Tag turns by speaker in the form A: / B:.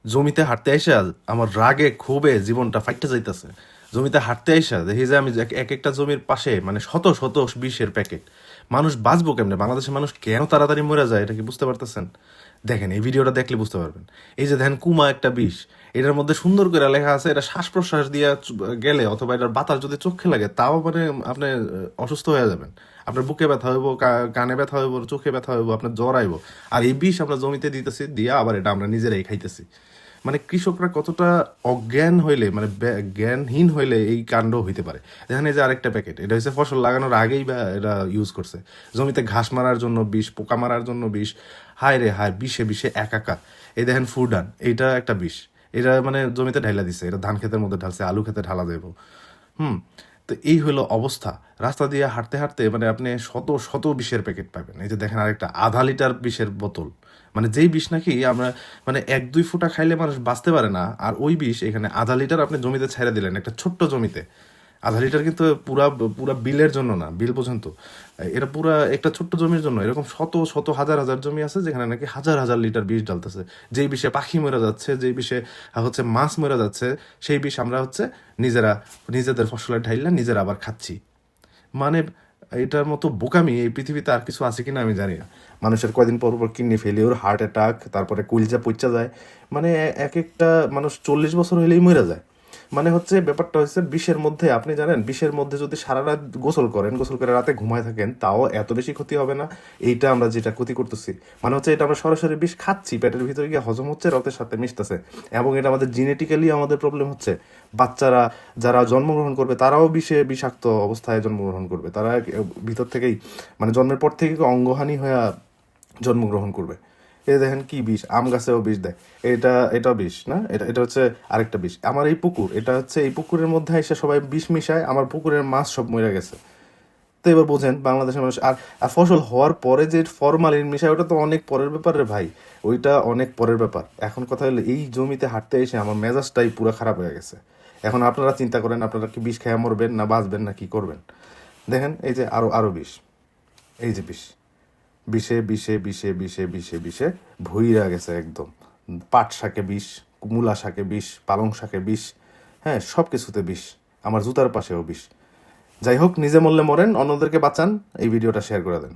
A: জমিতে হাঁটতে আইসা আমার রাগে ক্ষোভে জীবনটা ফাইটতে যাইতেছে। জমিতে হাঁটতে আইসা দেখি যে আমি এক একটা জমির পাশে মানে শত শত বিষের প্যাকেট। মানুষ বাঁচবো কেমনে? বাংলাদেশের মানুষ কেন তাড়াতাড়ি মরে যায় এটা কি বুঝতে পারতেছেন? দেখেন এই ভিডিওটা দেখলে বুঝতে পারবেন। এই যে দেখেন কুমা একটা বিষ, এটার মধ্যে সুন্দর করে লেখা আছে এটা শ্বাস প্রশ্বাস দিয়ে গেলে অথবা এটার বাতাস যদি চোখে লাগে তাও মানে আপনি অসুস্থ হয়ে যাবেন। আপনার বুকে ব্যথা হইব, কানে ব্যথা হইব, চোখে ব্যথা হইব, আপনার জ্বর আইব। আর এই বিষ আমরা জমিতে দিতেছি, দিয়া আবার এটা আমরা নিজেরাই খাইতেছি। মানে কৃষকরা কতটা অজ্ঞান হইলে মানে জ্ঞানহীন হইলে এই কাণ্ড হইতে পারে। যেখানে যে আরেকটা প্যাকেট, এটা হচ্ছে ফসল লাগানোর আগেই বা এটা ইউজ করছে। জমিতে ঘাস মারার জন্য বিষ, পোকা মারার জন্য বিষ। হায় রে হায়, বিষে বিষে একাকার। এই দেখেন ফুডান, এইটা একটা বিষ। এটা মানে জমিতে ঢাইলা দিছে, এটা ধান ক্ষেতের মধ্যে ঢালছে, আলু ক্ষেতে ঢালা দেবো। হুম। তো এই হলো অবস্থা। রাস্তা দিয়ে হাঁটতে হাঁটতে মানে আপনি শত শত বিষের প্যাকেট পাবেন। এই যে দেখেন আরেকটা 1/2 লিটার বিষের বোতল। মানে যেই বিষ নাকি আমরা মানে 1-2 ফোঁটা খাইলে মানুষ বাঁচতে পারে না, আর ওই বিষ এখানে 1/2 লিটার আপনি জমিতে ছেড়ে দিলেন একটা ছোট্ট জমিতে। 1/2 লিটার কিন্তু পুরা পুরা বিলের জন্য না, বিল পর্যন্ত এটা পুরা একটা ছোট্ট জমির জন্য। এরকম শত শত হাজার হাজার জমি আছে যেখানে নাকি হাজার হাজার লিটার বিষ ডালতেছে। যেই বিষে পাখি মরে যাচ্ছে, যেই বিষে হচ্ছে মাছ মরে যাচ্ছে, সেই বিষ আমরা হচ্ছে নিজেরা নিজেদের ফসলের ঢাইলা নিজেরা আবার খাচ্ছি। মানে এটার মতো বোকামি এই পৃথিবীতে আর কিছু আছে কিনা আমি জানি না। মানুষের কয়দিন পর পর কিডনি ফেলিওর, হার্ট অ্যাটাক, তারপরে কুলজা পচা যায়। মানে এক একটা মানুষ 40 বছর হলেই মরে যায়। মানে হচ্ছে ব্যাপারটা হচ্ছে বিষের মধ্যে, আপনি জানেন বিষের মধ্যে যদি সারা রাত গোসল করেন, গোসল করে রাতে ঘুমায় থাকেন, তাও এত বেশি ক্ষতি হবে না। এইটা আমরা যেটা ক্ষতি করতেছি মানে হচ্ছে এটা আমরা সরাসরি বিষ খাচ্ছি, পেটের ভিতরে গিয়ে হজম হচ্ছে, রক্তের সাথে মিশতেছে, এবং এটা আমাদের জিনেটিক্যালি আমাদের প্রবলেম হচ্ছে। বাচ্চারা যারা জন্মগ্রহণ করবে তারাও বিষাক্ত অবস্থায় জন্মগ্রহণ করবে। তারা ভিতর থেকেই মানে জন্মের পর থেকে অঙ্গহানি হয়ে জন্মগ্রহণ করবে। এই দেখেন কি বিষ, আম গাছেও বিষ দেয়। এটাও বিষ না, এটা এটা হচ্ছে আরেকটা বিষ। আমার এই পুকুর, এটা হচ্ছে এই পুকুরের মধ্যে এসে সবাই বিষ মিশায়, আমার পুকুরের মাছ সব মরে গেছে। তো এবার বোঝেন বাংলাদেশের মানুষ। আর আর ফসল হওয়ার পরে যে ফরমালিন মিশায় ওটা তো অনেক পরের ব্যাপার রে ভাই। ওইটা অনেক পরের ব্যাপার। এখন কথা হলো এই জমিতে হাঁটতে এসে আমার মেজাজটাই পুরো খারাপ হয়ে গেছে। এখন আপনারা চিন্তা করেন, আপনারা কি বিষ খেয়ে মরবেন না বাঁচবেন না কি করবেন? দেখেন এই যে আরো আরো বিষ, এই যে বিষ, বিষে বিষে বিষে বিষে বিষে বিষে ভুইরা গেছে একদম। পাট শাকে বিষ, মূলা শাকে বিষ, পালং শাকে বিষ, হ্যাঁ সব কিছুতে বিষ। আমার জুতার পাশেও বিষ। যাই হোক, নিজে মরলে মরেন, অন্যদেরকে বাঁচান। এই ভিডিওটা শেয়ার করে দেন।